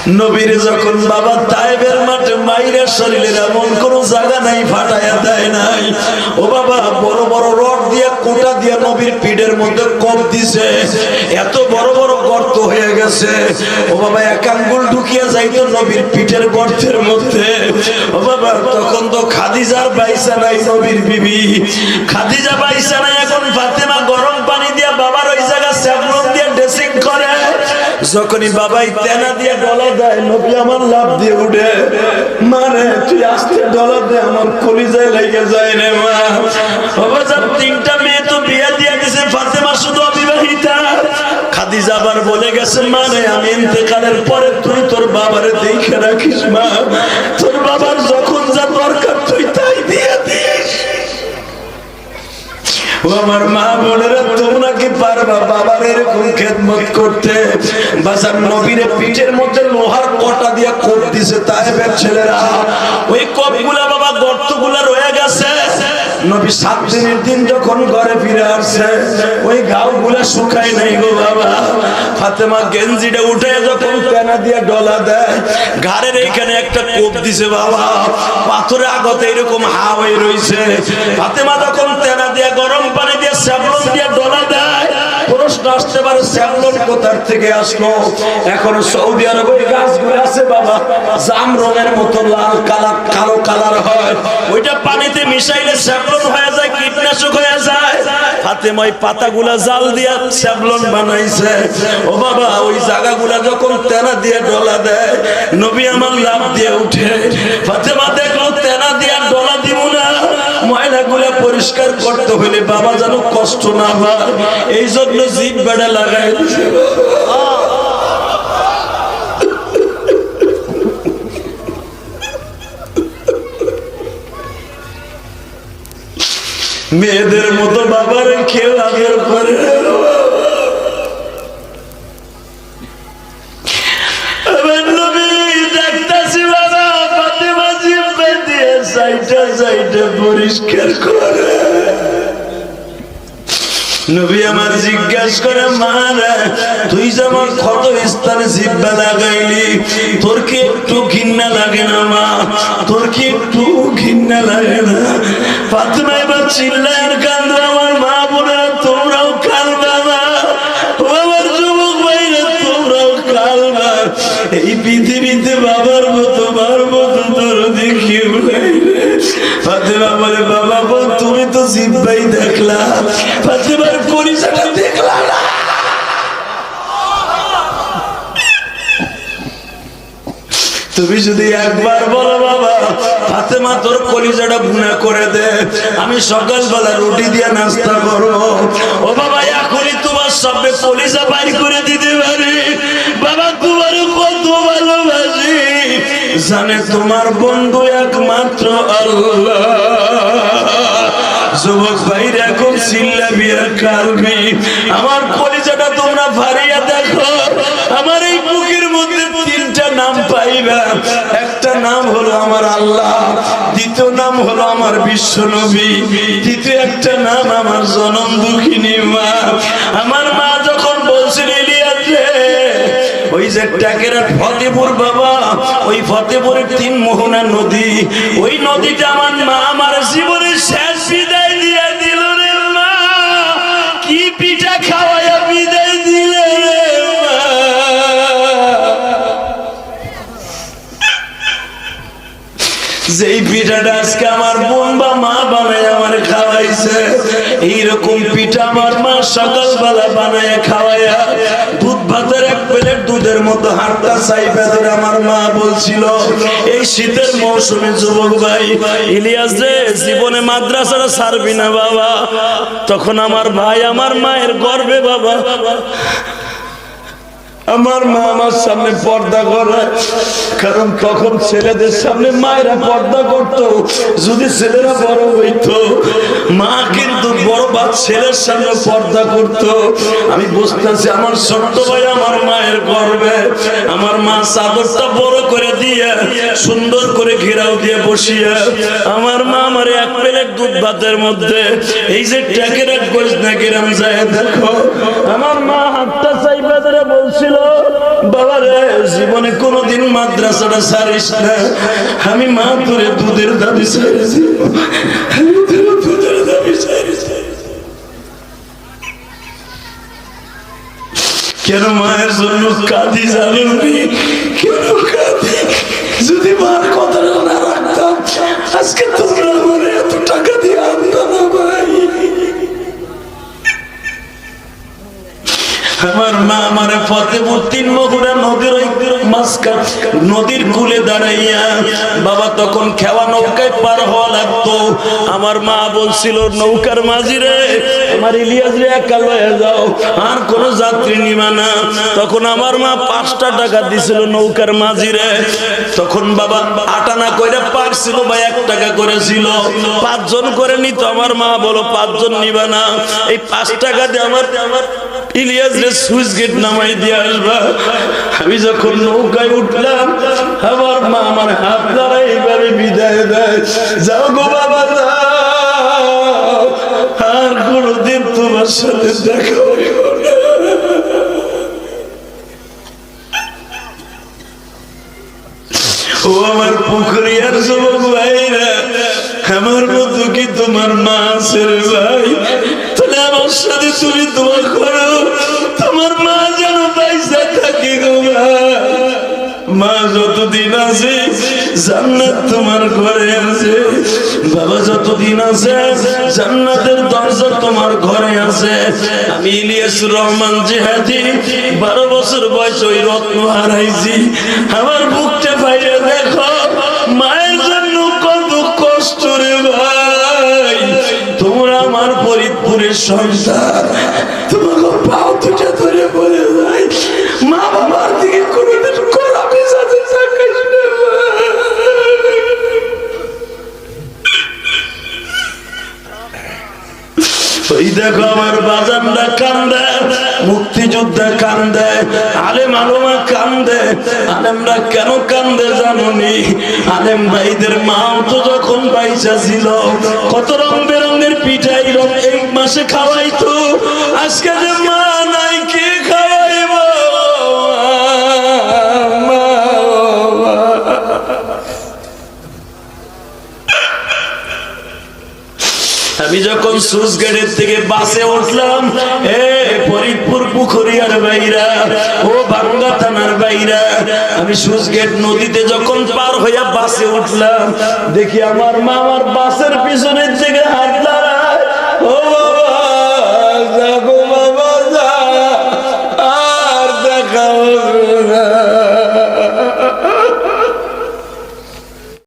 নবীর যখন বাবা তায়েবের মাঠে মাইরের শরীরের এমন কোন জায়গা নাই ফাটাইয়া দেয় নাই। ও বাবা বড় বড় রড দিয়ে কোটা দিয়ে নবীর পিঠের মধ্যে কোপ দিছে, এত বড় বড় গর্ত হয়ে গেছে। ও বাবা এক আঙ্গুল ঢুকিয়ে যাইতো নবীর পিঠের গর্তের মধ্যে। ও বাবা তখন তো খাদিজার বাইসা নাই, নবীর বিবি খাদিজা বাইসা নাই। এখন ফাতেমা গরম পানি দিয়ে বাবার ওই জায়গা স্যাফলন দিয়ে ড্রেসিং করে। যখনই বাবাই তেনা দিয়ে ডলা দেয়, নবী আমার লাভ দিয়ে উঠে, মানে তুই আস্তে ডলা দে, আমার কলিজায় লেগে যায় রে মা। বাবা যার তিনটা মেয়ে তো বিয়ে দিয়ে দিছে, ফাতেমা শুধু অবিবাহিতা। খাদিজা আবার বলে গেছে, মানে আমি ইন্তেকালের পরে তুই তোর বাবারে দেখে রাখিস মা, তোর বাবার যখন যা দরকার তুই তাই দিয়ে দিস। ও আমার মা বোনেরা, তোমরা কি পারবা বাবার এরকম খেদমত করতে? বাজার নবীর পিঠের মধ্যে লোহার কটা দিয়ে কোপ দিছে তায়েবের ছেলেরা। ওই কোপগুলা বাবা গর্তগুলা রয়ে গেছে। নবী 7 দিনের দিন যখন ঘরে ফিরে আসছে, ওই ঘাওগুলা শুকায় নাই গো বাবা। ফাতেমা গেঞ্জিটা উঠে যখন পেনা দিয়ে ডলা দেয়, ঘাড়ের এইখানে একটা কোপ দিছে বাবা, পাথরে আগতে এরকম হা হয়ে রইছে। ফাতেমা যখন তেনা দিয়ে গরম পানি দিয়ে স্যাভলন দিয়ে ডলা দেয়, প্রশ্ন আসতে পারে স্যাভলন কোথার থেকে আসলো? এখন সৌদি আরবে ওই গাছগুলো আছে বাবা, জাম রঙের মতো লাল কালার কালো কালার হয়, ওইটা পানিতে মিশাইলে স্যাভলন হয়ে যায়, কীটনাশক হয়ে যায়। ফাতেমা ওই পাতাগুলা জাল দিয়া স্যাভলন বানাইছে। ও বাবা ওই জায়গাগুলা যখন তেনা দিয়ে ডলা দেয়, নবী আমার লাভ দিয়ে উঠে। ফাতেমা দেখলো তেনা দিয়ে ডলা দিব না, ময়লাগুলা পরিষ্কার করতে হইলে বাবা যেন কষ্ট না হয়, এই জন্য জিভ বেড়া লাগাই দিছে। মেয়েদের মতো বাবার কেউ আগের পরে পরিষ্কার করে। নবী আমার জিজ্ঞাসা করে, মারা তুই যে আমার ক্ষত স্থানে জিব্বা লাগাইলি, তোর কি একটু ঘৃণা লাগে না মা? তোর কি একটু ঘৃণা লাগে না? ফাতেমা এবার চিল্লায় কান্দে, আমার মা বোনেরা তোমরাও কাঁদবা না, আমার যুবক ভাইরা তোমরাও কাঁদবা। এই পৃথিবীতে বাবার মতো মার মতো তোর দেখি নাই। ফাতেমা বলে, বাবা গো তুমি তো জিব্বাই দেখলা, ফাতেমার কলিজাটা দেখলা না? তুমি যদি একবার বলো বাবা ফাতেমা তোর কলিজাটা ভুনা করে দে, আমি সকালবেলা রুটি দিয়ে নাস্তা করবো। ও বাবা এখনই তোমার সামনে কলিজা বাইর করে দিতে পারি। বাবা তোমার কত ভালোবাসি, জানে তোমার বন্ধু একমাত্র আল্লাহ। যুবক ভাইরা এখন চিল্লাবি আর কাঁদবি, আমার কলিজাটা তোমরা ভারিয়া দেখো। আমার এই বুকের মধ্যে 3টা নাম পাইবা। একটা নাম হলো আমার আল্লাহ, দ্বিতীয় নাম হলো আমার বিশ্ব নবী, তৃতীয় একটা নাম আমার জনম দুঃখিনী মা। আমার মা যখন বলছিল ইলিয়াস রে, ওই যে টাকেরার ফতেপুর বাবা, ওই ফতেপুরের 3 মোহনা নদী, ওই নদীটা আমার মা আমার জীবনের শেষ বিদায় দিয়ে দিল রে মা। কি পিঠা খাওয়াইয়া বিদায় দিলে রে মা। যেই পিঠাটা আজকে আমার বোন বা মা বানায় আমার খাওয়াইছে, এইরকম পিঠা আমার মা সকালবেলা বানায় খাওয়াইয়া দুধ ভাতের 1 প্লেট দুধের মতো হাড়টা চাইবে ধরে আমার মা বলছিল, এই শীতের মৌসুমে যুবক ভাই ইলিয়াস রে জীবনে মাদ্রাসাটা ছাড়বি না বাবা। তখন আমার ভাই আমার মায়ের গর্বে বাবা, আমার মা আমার সামনে পর্দা করে, কারণ তখন ছেলেদের সামনে মায়েরা পর্দা করত। যদি ছেলেরা বড় হইতো, মা কিন্তু বড় বাপ ছেলের সামনে পর্দা করত। আমি বুঝতেছি আমার ছোট্ট ভাই আমার মায়ের গর্বে, আমার মা চাদরটা বড় করে দিয়ে সুন্দর করে ঘেরাও দিয়ে বসিয়ে আমার মা আমার 1 প্লেট দুধ ভাতের মধ্যে এই যে ট্যাকের এক গোছ না গেরাম যায় দেখো, আমার মা হাতটা চাইবা ধরে বলছিল, বাবা রে জীবনে কোনোদিন মাদ্রাসাটা ছাড়িস না। আমি মা তোরে দুধের দাবি ছাড়িয়েছি, দুধের দাবি ছাড়িয়েছি। কেন মায়ের জন্য কাঁদি জানি, কেন কাঁদি? যদি মার কথা না রাখতাম আজকে তোমরা আমার এত টাকা দিয়ে আনতো না ভাই। আমার মা আমার ফতেপুর 3 মহুরা নদীর ওই মাঝখান নদীর কূলে দাঁড়াইয়া, বাবা তখন খেওয়া নৌকায় পার হওয়া লাগতো। আমার মা বলছিল, নৌকার মাঝি রে, আমার ইলিয়াস রে একা লয়ে যাও, আর কোন যাত্রী নিবা না। তখন আমার মা 5টা টাকা দিছিল নৌকার মাঝি রে। তখন বাবা 8 আনা কইরা পারছিল বা 1 টাকা করেছিল, 5 জন করে নিত। আমার মা বলো 5 জন নিবা না, এই 5 টাকা দিয়ে আমার ইলিয়াস রে সুইচ গেট নামাই দিয়ে আসবা। আমি যখন নৌকায় উঠলাম, আমার মা আমার হাত ধরে এইভাবে বিদায় দেয়, যাও গো বাবা যাও, আর কোনদিন তোমার সাথে দেখা হইব না। ও আমার পুকুরিয়ার যুবক ভাইরা, আমার মতো কি তোমার মা আছে রে ভাই? তাহলে আমার সাথে তুমি দোয়া করো, তোমার মা যেন পয়সা থাকে গো ভাই। মা যতদিন আছে জান্নাত তোমার ঘরে আছে, বাবা যতদিন আছে জান্নাতের দরজা তোমার ঘরে আছে। আমি ইলিয়াসুর রহমান জিহাদি 12 বছর বয়স ওই রত্ন হারাইছি। আমার বুকটা ভাইয়া দেখো, মায়ের জন্য কত কষ্ট রে ভাই। তোমরা আমার ফরিদপুরের সন্তান, তোমাকে পাও দুটা ধরে বলে ভাই, মা বাবার দিকে কোনদিন করাবে সাথে চাকাইস না। ওই দেখো আমার বাজানরা কান্দে, মুক্তিযোদ্ধা কান্দে, আলেম আলমা কান্দে। আলেমরা কেন কান্দে জানোনি? আলেম ভাইদের মাও তো যখন পয়সা ছিল কত রং বেরঙের পিঠাই এই মাসে খাওয়াইতো, আজকে যে মা নাই কে খাওয়াইব? আমি যখন সুইচ গেটের থেকে বাসে উঠলাম, ফরিদপুর পুকুরিয়ার বাইরা, ও ভাঙ্গা থানার বাইরা, আমি সুইচ গেট নদীতে যখন পার হইয়া বাসে উঠলাম, দেখি আমার মা আমার বাসের পিছনের থেকে হাত দাঁড়ায়। ও